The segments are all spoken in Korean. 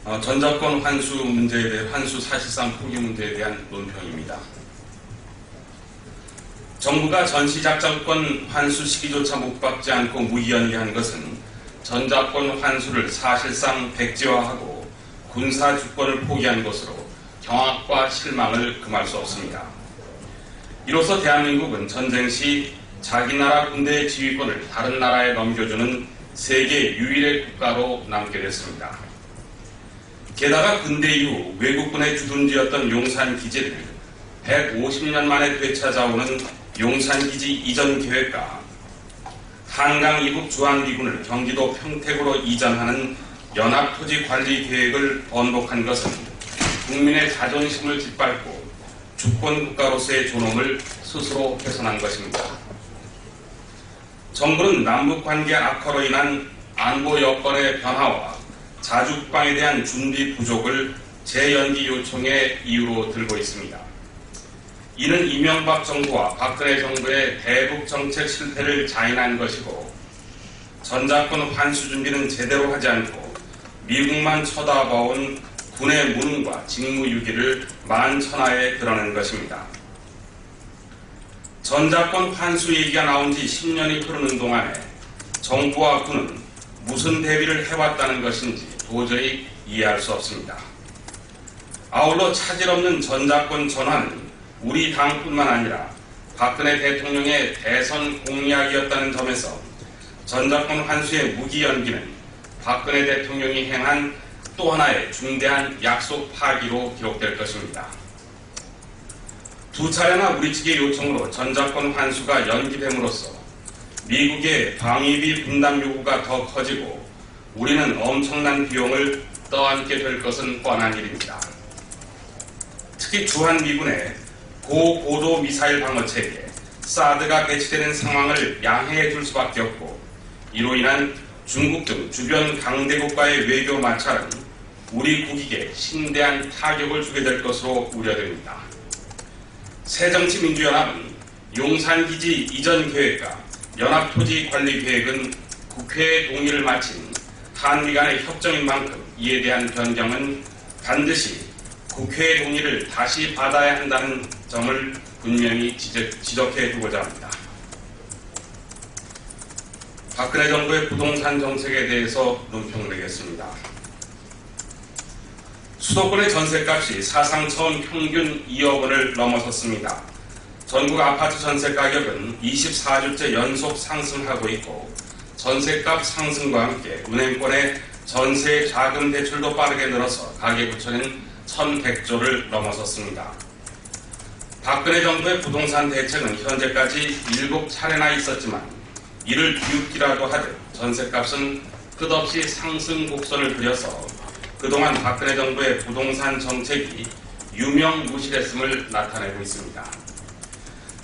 전자권 환수 문제에 대해 환수 사실상 포기 문제에 대한 논평입니다. 정부가 전시작전권 환수 시기조차 못 박지 않고 무기연기한 것은 전자권 환수를 사실상 백지화하고 군사 주권을 포기한 것으로 경악과 실망을 금할 수 없습니다. 이로써 대한민국은 전쟁 시 자기 나라 군대의 지휘권을 다른 나라에 넘겨주는 세계 유일의 국가로 남게 됐습니다. 게다가 근대 이후 외국군의 주둔지였던 용산기지를 150년 만에 되찾아오는 용산기지 이전 계획과 한강 이북 주한미군을 경기도 평택으로 이전하는 연합토지관리 계획을 번복한 것은 국민의 자존심을 짓밟고 주권국가로서의 존엄을 스스로 훼손한 것입니다. 정부는 남북관계 악화로 인한 안보 여건의 변화와 자주국방에 대한 준비 부족을 재연기 요청의 이유로 들고 있습니다. 이는 이명박 정부와 박근혜 정부의 대북 정책 실패를 자인한 것이고 전자권 환수 준비는 제대로 하지 않고 미국만 쳐다봐온 군의 무능과 직무유기를 만천하에 드러낸 것입니다. 전자권 환수 얘기가 나온 지 10년이 흐르는 동안에 정부와 군은 무슨 대비를 해왔다는 것인지 도저히 이해할 수 없습니다. 아울러 차질 없는 전자권 전환은 우리 당뿐만 아니라 박근혜 대통령의 대선 공약이었다는 점에서 전자권 환수의 무기연기는 박근혜 대통령이 행한 또 하나의 중대한 약속 파기로 기록될 것입니다. 두 차례나 우리 측의 요청으로 전자권 환수가 연기됨으로써 미국의 방위비 분담 요구가 더 커지고 우리는 엄청난 비용을 떠안게 될 것은 뻔한 일입니다. 특히 주한미군의 고고도 미사일 방어체계 사드가 배치되는 상황을 양해해 줄 수밖에 없고 이로 인한 중국 등 주변 강대국과의 외교 마찰은 우리 국익에 심대한 타격을 주게 될 것으로 우려됩니다. 새정치민주연합은 용산기지 이전 계획과 연합토지관리계획은 국회의 동의를 마친 한미 간의 협정인 만큼 이에 대한 변경은 반드시 국회의 동의를 다시 받아야 한다는 점을 분명히 지적해 두고자 합니다. 박근혜 정부의 부동산 정책에 대해서 논평드리겠습니다. 수도권의 전셋값이 사상 처음 평균 2억 원을 넘어섰습니다. 전국 아파트 전세 가격은 24주째 연속 상승하고 있고 전세값 상승과 함께 은행권의 전세 자금 대출도 빠르게 늘어서 가계부채는 1100조를 넘어섰습니다. 박근혜 정부의 부동산 대책은 현재까지 7차례나 있었지만 이를 비웃기라도 하듯 전세값은 끝없이 상승 곡선을 그려서 그동안 박근혜 정부의 부동산 정책이 유명무실했음을 나타내고 있습니다.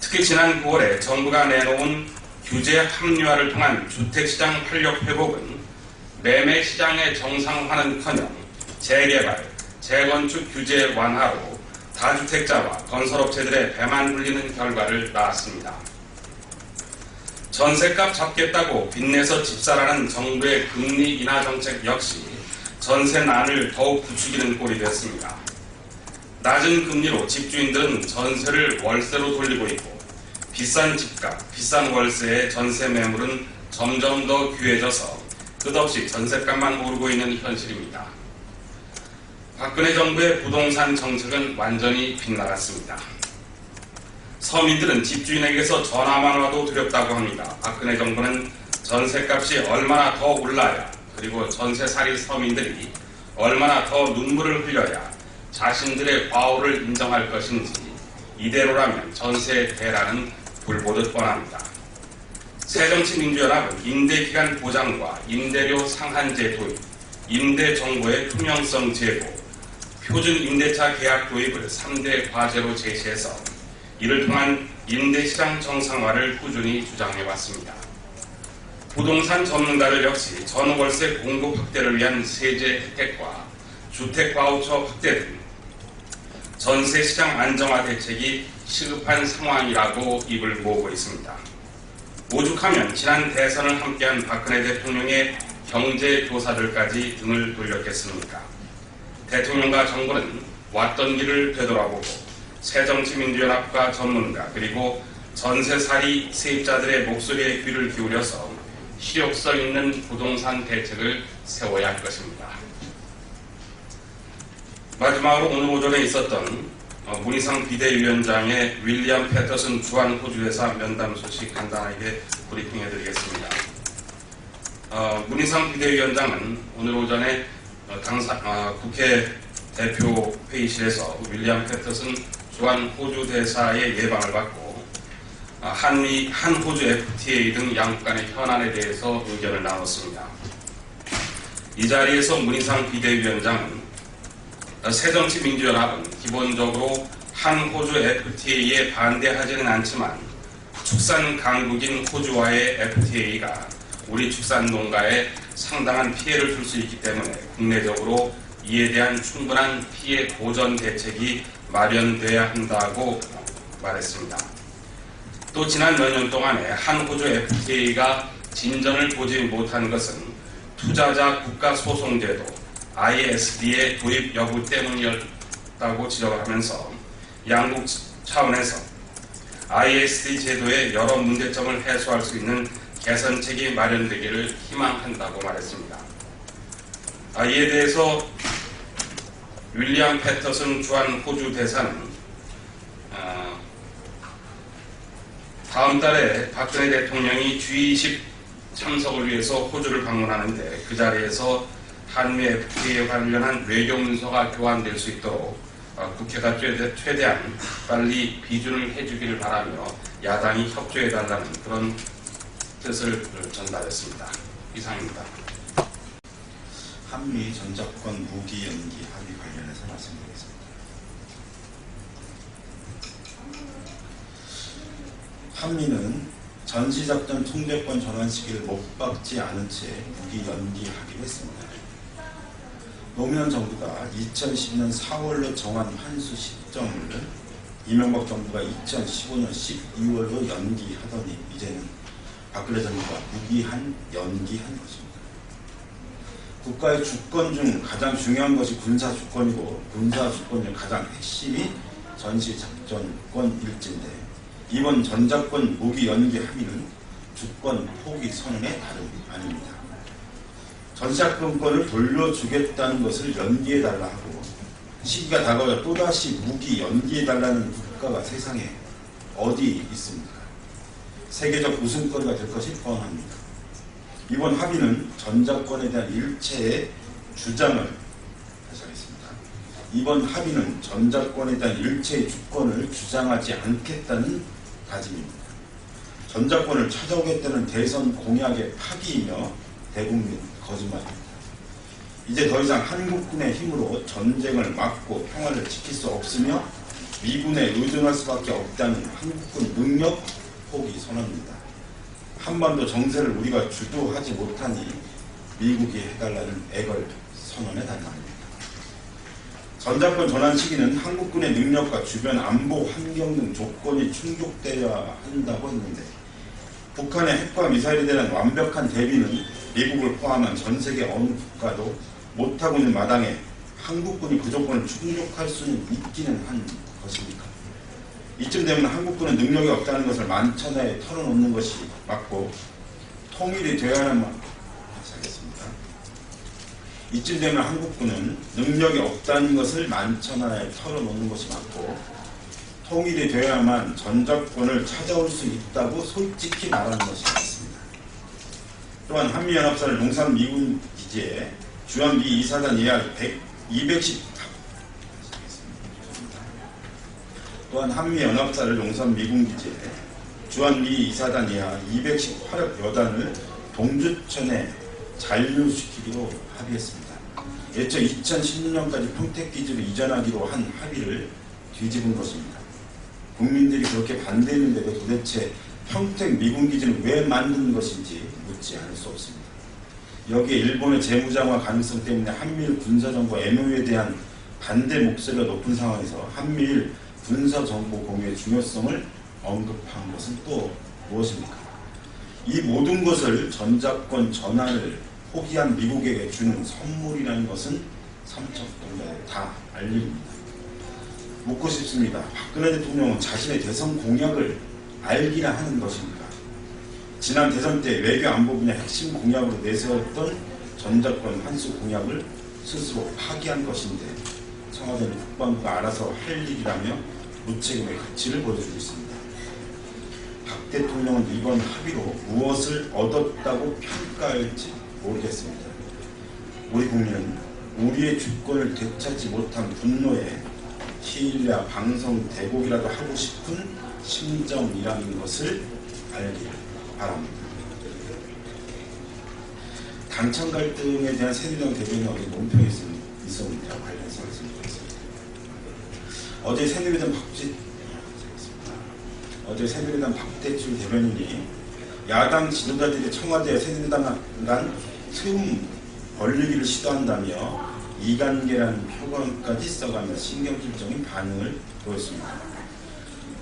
특히 지난 9월에 정부가 내놓은 규제 합리화를 통한 주택시장 활력 회복은 매매 시장의 정상화는커녕 재개발, 재건축 규제 완화로 다주택자와 건설업체들의 배만 불리는 결과를 낳았습니다. 전세값 잡겠다고 빚내서 집사라는 정부의 금리 인하 정책 역시 전세난을 더욱 부추기는 꼴이 됐습니다. 낮은 금리로 집주인들은 전세를 월세로 돌리고 있고 비싼 집값, 비싼 월세의 전세 매물은 점점 더 귀해져서 끝없이 전세값만 오르고 있는 현실입니다. 박근혜 정부의 부동산 정책은 완전히 빗나갔습니다. 서민들은 집주인에게서 전화만 와도 두렵다고 합니다. 박근혜 정부는 전세값이 얼마나 더 올라야 그리고 전세살이 서민들이 얼마나 더 눈물을 흘려야 자신들의 과오를 인정할 것인지 이대로라면 전세 대란은 불보듯 뻔합니다. 새정치민주연합은 임대기간 보장과 임대료 상한제 도입, 임대정보의 투명성 제고, 표준 임대차 계약 도입을 3대 과제로 제시해서 이를 통한 임대시장 정상화를 꾸준히 주장해왔습니다. 부동산 전문가들 역시 전월세 공급 확대를 위한 세제 혜택과 주택 바우처 확대 등 전세시장 안정화 대책이 시급한 상황이라고 입을 모으고 있습니다. 오죽하면 지난 대선을 함께한 박근혜 대통령의 경제교사들까지 등을 돌렸겠습니까? 대통령과 정부는 왔던 길을 되돌아보고 새정치민주연합과 전문가 그리고 전세살이 세입자들의 목소리에 귀를 기울여서 실효성 있는 부동산 대책을 세워야 할 것입니다. 마지막으로 오늘 오전에 있었던 문희상 비대위원장의 윌리엄 패터슨 주한 호주대사 면담 소식 간단하게 브리핑해드리겠습니다. 문희상 비대위원장은 오늘 오전에 국회 대표 회의실에서 윌리엄 패터슨 주한 호주대사의 예방을 받고 한 호주 FTA 등 양국 간의 현안에 대해서 의견을 나눴습니다. 이 자리에서 문희상 비대위원장은 새정치민주연합은 기본적으로 한 호주 FTA에 반대하지는 않지만 축산 강국인 호주와의 FTA가 우리 축산 농가에 상당한 피해를 줄 수 있기 때문에 국내적으로 이에 대한 충분한 피해 보전 대책이 마련돼야 한다고 말했습니다. 또 지난 몇 년 동안에 한 호주 FTA가 진전을 보지 못한 것은 투자자 국가소송제도 ISD의 도입 여부 때문이었다고 지적을 하면서 양국 차원에서 ISD 제도의 여러 문제점을 해소할 수 있는 개선책이 마련되기를 희망한다고 말했습니다. 이에 대해서 윌리엄 패터슨 주한 호주 대사는 다음 달에 박근혜 대통령이 G20 참석을 위해서 호주를 방문하는데 그 자리에서 한미 FTA에 관련한 외교 문서가 교환될 수 있도록 국회가 최대한 빨리 비준을 해주기를 바라며 야당이 협조해달라는 그런 뜻을 전달했습니다. 이상입니다. 한미 전작권 무기 연기 합의 관련해서 말씀드리겠습니다. 한미는 전시작전 통제권 전환 시기를 못 박지 않은 채 무기 연기하기로 했습니다. 노무현 정부가 2012년 4월로 정한 환수 시점을 이명박 정부가 2015년 12월로 연기하더니 이제는 박근혜 정부가 무기한 연기한 것입니다. 국가의 주권 중 가장 중요한 것이 군사 주권이고 군사 주권 중 가장 핵심이 전시작전권일지인데 이번 전작권 무기 연기 합의는 주권 포기 선언의 다름 아닙니다. 전시작전권을 돌려주겠다는 것을 연기해달라 하고 시기가 다가오자 또다시 무기 연기해달라는 국가가 세상에 어디 있습니까? 세계적 웃음거리가 될 것이 뻔합니다. 이번 합의는 전작권에 대한 일체의 주장을 해석했습니다. 이번 합의는 전작권에 대한 일체의 주권을 주장하지 않겠다는 다짐입니다. 전작권을 찾아오겠다는 대선 공약의 파기이며 대국민 거짓말입니다. 이제 더 이상 한국군의 힘으로 전쟁을 막고 평화를 지킬 수 없으며 미군에 의존할 수밖에 없다는 한국군 능력 포기 선언입니다. 한반도 정세를 우리가 주도하지 못하니 미국이 해달라는 애걸 선언에 달합니다. 전작권 전환 시기는 한국군의 능력과 주변 안보 환경 등 조건이 충족되어야 한다고 했는데 북한의 핵과 미사일에 대한 완벽한 대비는 미국을 포함한 전 세계 어느 국가도 못하고 있는 마당에 한국군이 그 조건을 충족할 수는 있기는 한 것입니까? 이쯤 되면 한국군은 능력이 없다는 것을 만천하에 털어놓는 것이 맞고 통일이 되어야만 하겠습니다. 이쯤 되면 한국군은 능력이 없다는 것을 만천하에 털어놓는 것이 맞고 통일이 되어야만 전작권을 찾아올 수 있다고 솔직히 말하는 것이 맞습니다. 또한 한미연합사를 용산 미군 기지에 주한미 이사단 예하 210 또한 한미연합사를 용산 미군 기지에 주한미 이사단 예하 218억 여단을 동주천에 잔류시키기로 합의했습니다. 애초 2016년까지 평택기지로 이전하기로 한 합의를 뒤집은 것입니다. 국민들이 그렇게 반대했는데도 도대체 평택 미군기지는 왜 만든 것인지 묻지 않을 수 없습니다. 여기에 일본의 재무장화 가능성 때문에 한미일 군사정보 MOU에 대한 반대 목소리가 높은 상황에서 한미일 군사정보 공유의 중요성을 언급한 것은 또 무엇입니까? 이 모든 것을 전작권 전환을 포기한 미국에게 주는 선물이라는 것은 삼척동자에 다 알립니다. 묻고 싶습니다. 박근혜 대통령은 자신의 대선 공약을 알기나 하는 것입니까? 지난 대선 때 외교 안보 분야 핵심 공약으로 내세웠던 전작권 환수 공약을 스스로 파기한 것인데 청와대는 국방부가 알아서 할 일이라며 무책임의 가치를 보여주고 있습니다. 박 대통령은 이번 합의로 무엇을 얻었다고 평가할지 모르겠습니다. 우리 국민은 우리의 주권을 되찾지 못한 분노에 시일야 방송 대곡이라도 하고 싶은 심정이라는 것을 알기를 바랍니다. 당청 갈등에 대한 새누리당 대변인이 어제 논평이 있었는데 관련해서 말씀드리겠습니다. 어제 새누리당 박대출 대변인이 야당 지도자들이 청와대 새누리당 간 틈 벌리기를 시도한다며 이간계라는 표현까지 써가며 신경질적인 반응을 보였습니다.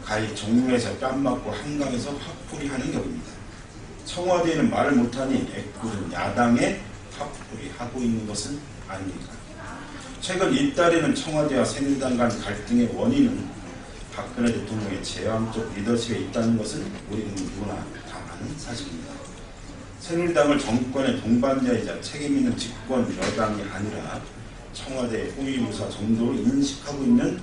가히 정무에서 뺨맞고 한강에서 화풀이하는 격입니다. 청와대에는 말을 못하니 애꿎은 야당에 화풀이하고 있는 것은 아닙니까? 최근 이달에는 청와대와 새누리당 간 갈등의 원인은 박근혜 대통령의 제왕적 리더십에 있다는 것은 우리 누구나 다 아는 사실입니다. 새누리당을 정권의 동반자이자 책임있는 집권 여당이 아니라 청와대의 호위무사 정도로 인식하고 있는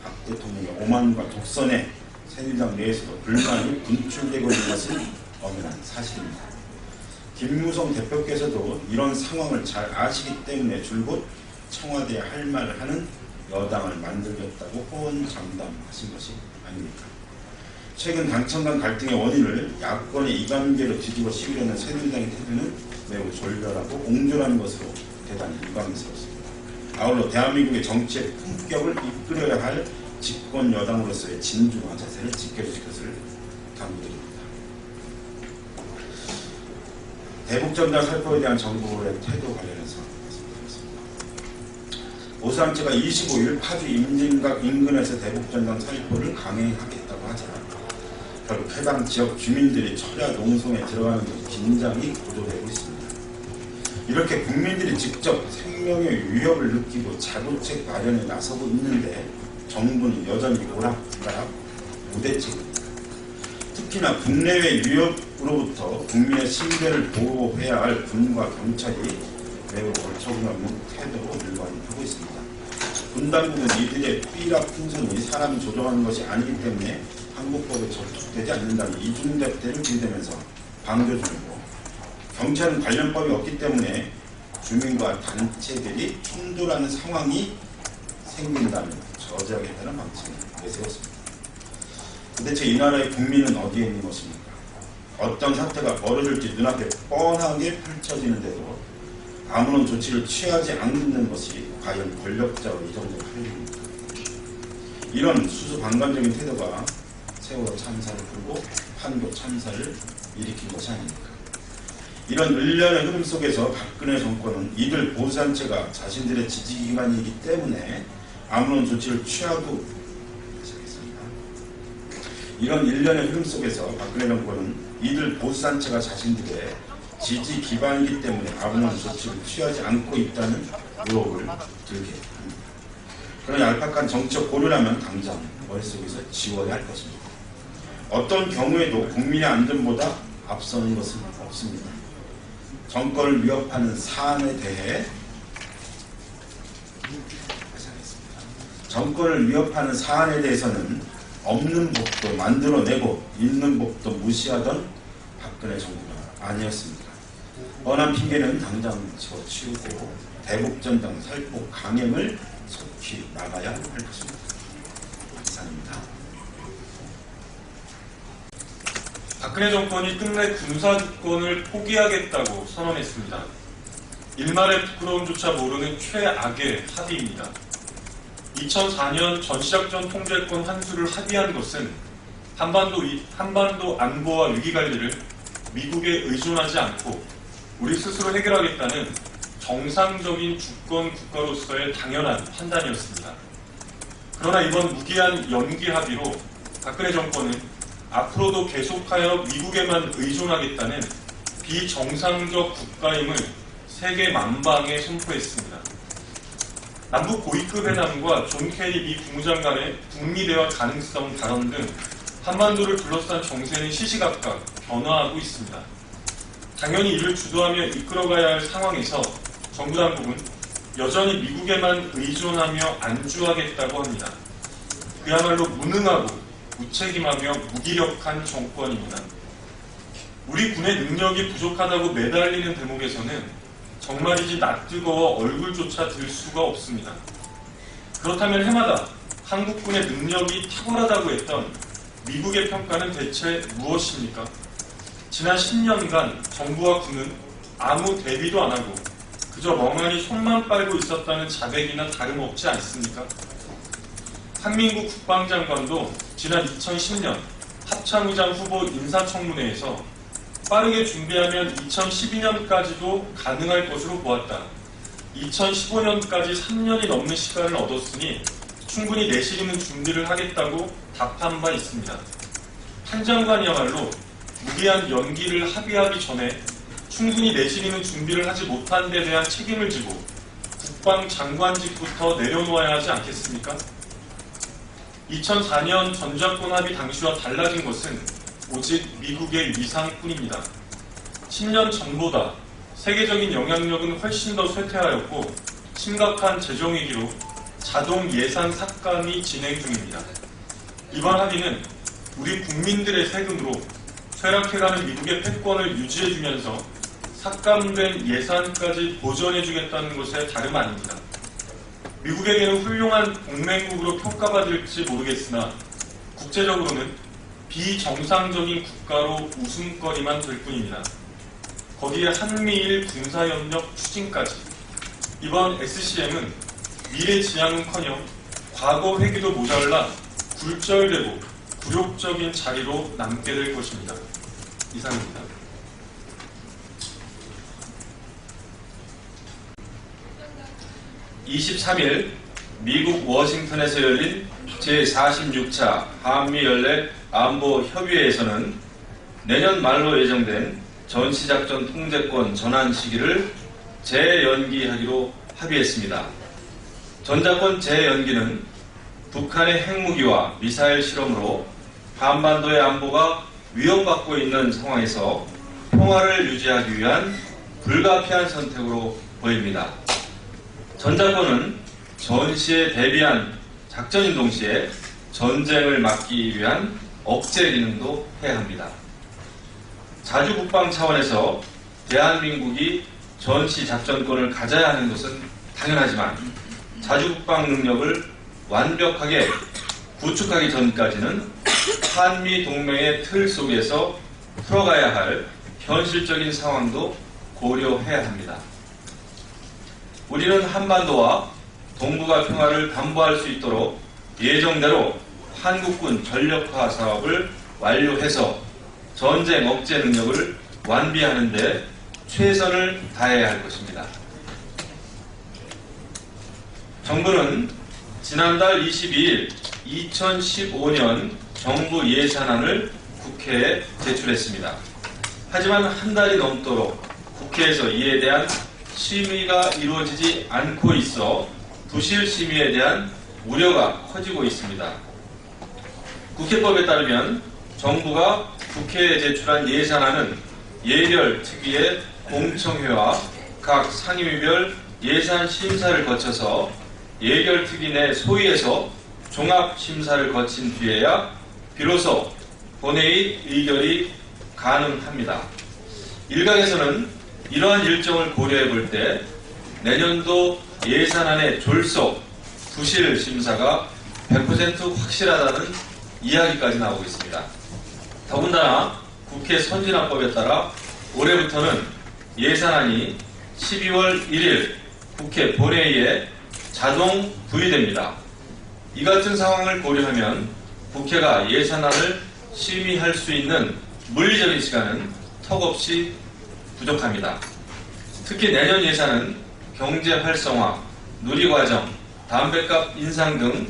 박 대통령의 오만과 독선에 새누리당 내에서도 불만이 분출되고 있는 것은 엄연한 사실입니다. 김무성 대표께서도 이런 상황을 잘 아시기 때문에 줄곧 청와대에 할 말을 하는 여당을 만들겠다고 호언장담하신 것이 아닙니까? 최근 당청 간 갈등의 원인을 야권의 이관계로 뒤집어 씌우려는 새누리당의 태도는 매우 졸렬하고 옹졸한 것으로 대단히 유감스럽습니다. 아울러 대한민국의 정치의 품격을 이끌어야 할 집권 여당으로서의 진중한 자세를 지켜주실 것을 당부드립니다. 대북전단 살포에 대한 정부의 태도 관련해서 말씀드리겠습니다. 오수단체가 25일 파주 임진각 인근에서 대북전단 살포를 강행하겠다고 하자 결국 해당 지역 주민들이 철야 농성에 들어가는 등 긴장이 고조되고 있습니다. 이렇게 국민들이 직접 생명의 위협을 느끼고 자구책 마련에 나서고 있는데 정부는 여전히 오락가락 무대책입니다. 특히나 국내외 위협으로부터 국민의 신변을 보호해야 할 군과 경찰이 매우 어처구니없는 태도로 일관하고 있습니다. 군 당국은 이들의 삐락 풍선이 사람이 조종하는 것이 아니기 때문에 한국법에 적용되지 않는다는 이중잣대를 들이대면서 방조 중이고, 경찰은 관련법이 없기 때문에 주민과 단체들이 충돌하는 상황이 생긴다면 저지하겠다는 방침을 내세웠습니다. 도대체 이 나라의 국민은 어디에 있는 것입니까? 어떤 사태가 벌어질지 눈앞에 뻔하게 펼쳐지는데도 아무런 조치를 취하지 않는 것이 과연 권력자로 이 정도 할 일입니까? 이런 수수방관적인 태도가 세월호 참사를 풀고 판교 참사를 일으킨 것이 아닙니까? 이런 일련의 흐름 속에서 박근혜 정권은 이들 보수단체가 자신들의 지지기관이기 때문에 아무런 조치를 취하고 시작했습니다. 이런 일련의 흐름 속에서 박근혜 정권은 이들 보수단체가 자신들의 지지 기반이기 때문에 아무런 조치를 취하지 않고 있다는 의혹을 들게 합니다. 그런 얄팍한 정치적 고려라면 당장 머릿속에서 지워야 할 것입니다. 어떤 경우에도 국민의 안전보다 앞서는 것은 없습니다. 정권을 위협하는 사안에 대해 정권을 위협하는 사안에 대해서는 없는 법도 만들어내고 있는 법도 무시하던 박근혜 정부가 아니었습니다. 뻔한 핑계는 당장 치우고 대북전단 살포 강행을 속히 나가야 할 것입니다. 이상입니다. 박근혜 정권이 끝내 군사권을 포기하겠다고 선언했습니다. 일말의 부끄러움조차 모르는 최악의 합의입니다. 2004년 전시작전 통제권 환수를 합의한 것은 한반도 안보와 위기관리를 미국에 의존하지 않고 우리 스스로 해결하겠다는 정상적인 주권 국가로서의 당연한 판단이었습니다. 그러나 이번 무기한 연기 합의로 박근혜 정권은 앞으로도 계속하여 미국에만 의존하겠다는 비정상적 국가임을 세계 만방에 선포했습니다. 남북 고위급 회담과 존 케리 미 국무장관의 북미 대화 가능성 발언 등 한반도를 둘러싼 정세는 시시각각 변화하고 있습니다. 당연히 이를 주도하며 이끌어가야 할 상황에서 정부 당국은 여전히 미국에만 의존하며 안주하겠다고 합니다. 그야말로 무능하고 무책임하며 무기력한 정권입니다. 우리 군의 능력이 부족하다고 매달리는 대목에서는 정말이지 낯뜨거워 얼굴조차 들 수가 없습니다. 그렇다면 해마다 한국군의 능력이 탁월하다고 했던 미국의 평가는 대체 무엇입니까? 지난 10년간 정부와 군은 아무 대비도 안 하고 그저 멍하니 손만 빨고 있었다는 자백이나 다름없지 않습니까? 한민국 국방장관도 지난 2010년 합참의장 후보 인사청문회에서 빠르게 준비하면 2012년까지도 가능할 것으로 보았다. 2015년까지 3년이 넘는 시간을 얻었으니 충분히 내실 있는 준비를 하겠다고 답한 바 있습니다. 한 장관이야말로 무리한 연기를 합의하기 전에 충분히 내실 있는 준비를 하지 못한 데 대한 책임을 지고 국방장관직부터 내려놓아야 하지 않겠습니까? 2004년 전작권 합의 당시와 달라진 것은 오직 미국의 위상뿐입니다. 10년 전보다 세계적인 영향력은 훨씬 더 쇠퇴하였고 심각한 재정위기로 자동 예산 삭감이 진행 중입니다. 이번 합의는 우리 국민들의 세금으로 쇠락해가는 미국의 패권을 유지해주면서 삭감된 예산까지 보전해주겠다는 것에 다름 아닙니다. 미국에게는 훌륭한 동맹국으로 평가받을지 모르겠으나 국제적으로는 비정상적인 국가로 웃음거리만 될 뿐입니다. 거기에 한미일 군사협력 추진까지. 이번 SCM은 미래 지향은커녕 과거 회귀도 모자라 굴절되고 굴욕적인 자리로 남게 될 것입니다. 이상입니다. (23일) 미국 워싱턴에서 열린 제46차 한미연례 안보협의회에서는 내년 말로 예정된 전시작전 통제권 전환 시기를 재연기하기로 합의했습니다. 전작권 재연기는 북한의 핵무기와 미사일 실험으로 한반도의 안보가 위협받고 있는 상황에서 평화를 유지하기 위한 불가피한 선택으로 보입니다. 전작권은 전시에 대비한 작전인 동시에 전쟁을 막기 위한 억제 기능도 해야 합니다. 자주국방 차원에서 대한민국이 전시 작전권을 가져야 하는 것은 당연하지만 자주국방 능력을 완벽하게 구축하기 전까지는 한미 동맹의 틀 속에서 풀어가야 할 현실적인 상황도 고려해야 합니다. 우리는 한반도와 동북아 평화를 담보할 수 있도록 예정대로 한국군 전력화 사업을 완료해서 전쟁 억제 능력을 완비하는 데 최선을 다해야 할 것입니다. 정부는 지난달 22일 2015년 정부 예산안을 국회에 제출했습니다. 하지만 한 달이 넘도록 국회에서 이에 대한 심의가 이루어지지 않고 있어 부실 심의에 대한 우려가 커지고 있습니다. 국회법에 따르면 정부가 국회에 제출한 예산안은 예결 특위의 공청회와 각 상임위별 예산 심사를 거쳐서 예결 특위 내 소위에서 종합 심사를 거친 뒤에야 비로소 본회의 의결이 가능합니다. 일각에서는 이러한 일정을 고려해 볼 때 내년도 예산안의 졸속, 부실 심사가 100% 확실하다는 이야기까지 나오고 있습니다. 더군다나 국회 선진화법에 따라 올해부터는 예산안이 12월 1일 국회 본회의에 자동 부의됩니다. 이 같은 상황을 고려하면 국회가 예산안을 심의할 수 있는 물리적인 시간은 턱없이 부족합니다. 특히 내년 예산은 경제 활성화, 누리과정, 담뱃값 인상 등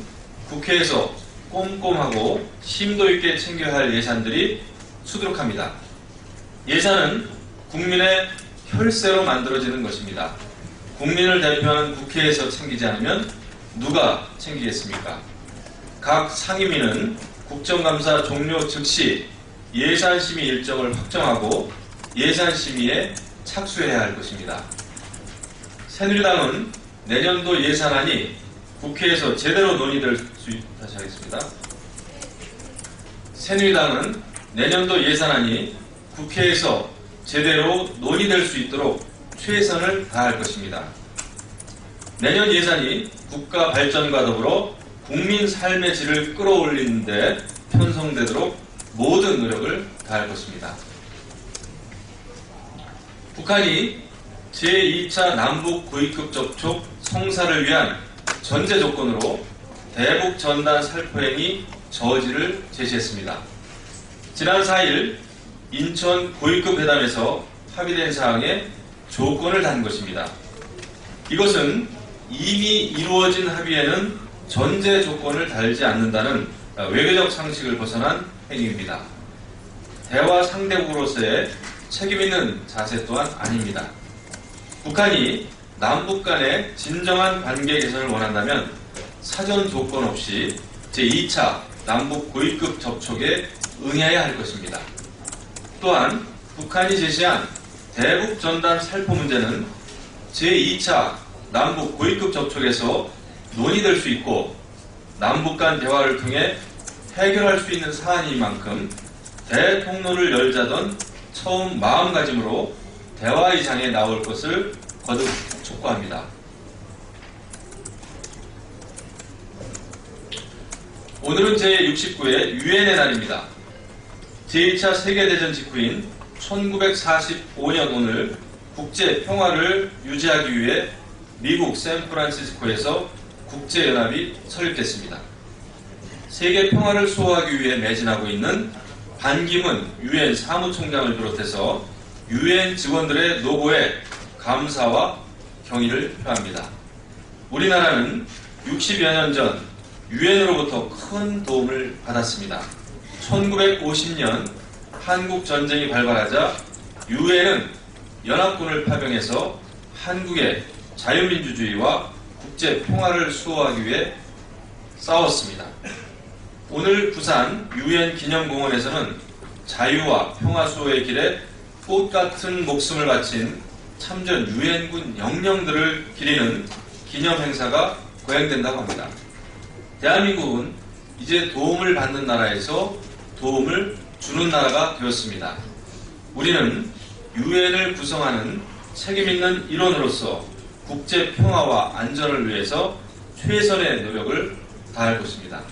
국회에서 꼼꼼하고 심도 있게 챙겨야 할 예산들이 수두룩합니다. 예산은 국민의 혈세로 만들어지는 것입니다. 국민을 대표하는 국회에서 챙기지 않으면 누가 챙기겠습니까? 각 상임위는 국정감사 종료 즉시 예산심의 일정을 확정하고 예산심의에 착수해야 할 것입니다. 새누리당은 내년도 예산안이 국회에서 제대로 논의될 수 다시 하겠습니다. 새누리당은 내년도 예산안이 국회에서 제대로 논의될 수 있도록 최선을 다할 것입니다. 내년 예산이 국가 발전과 더불어 국민 삶의 질을 끌어올리는 데 편성되도록 모든 노력을 다할 것입니다. 북한이 제2차 남북 고위급 접촉 성사를 위한 전제 조건으로 대북 전단 살포행위 저지를 제시했습니다. 지난 4일 인천 고위급 회담에서 합의된 사항에 조건을 단 것입니다. 이것은 이미 이루어진 합의에는 전제 조건을 달지 않는다는 외교적 상식을 벗어난 행위입니다. 대화 상대국으로서의 책임있는 자세 또한 아닙니다. 북한이 남북 간의 진정한 관계 개선을 원한다면 사전 조건 없이 제2차 남북 고위급 접촉에 응해야 할 것입니다. 또한 북한이 제시한 대북 전단 살포 문제는 제2차 남북 고위급 접촉에서 논의될 수 있고 남북 간 대화를 통해 해결할 수 있는 사안인 만큼 대통론을 열자던 처음 마음가짐으로 대화의 장에 나올 것을 거듭 촉구합니다. 오늘은 제69회 유엔의 날입니다. 제2차 세계대전 직후인 1945년 오늘 국제 평화를 유지하기 위해 미국 샌프란시스코에서 국제연합이 설립됐습니다. 세계 평화를 수호하기 위해 매진하고 있는 반기문 유엔 사무총장을 비롯해서 유엔 직원들의 노고에 감사와 경의를 표합니다. 우리나라는 60여 년 전 유엔으로부터 큰 도움을 받았습니다. 1950년 한국 전쟁이 발발하자 유엔은 연합군을 파병해서 한국의 자유민주주의와 국제 평화를 수호하기 위해 싸웠습니다. 오늘 부산 유엔 기념공원에서는 자유와 평화 수호의 길에 꽃 같은 목숨을 바친 참전 유엔군 영령들을 기리는 기념 행사가 거행된다고 합니다. 대한민국은 이제 도움을 받는 나라에서 도움을 주는 나라가 되었습니다. 우리는 유엔을 구성하는 책임있는 일원으로서 국제 평화와 안전을 위해서 최선의 노력을 다할 것입니다.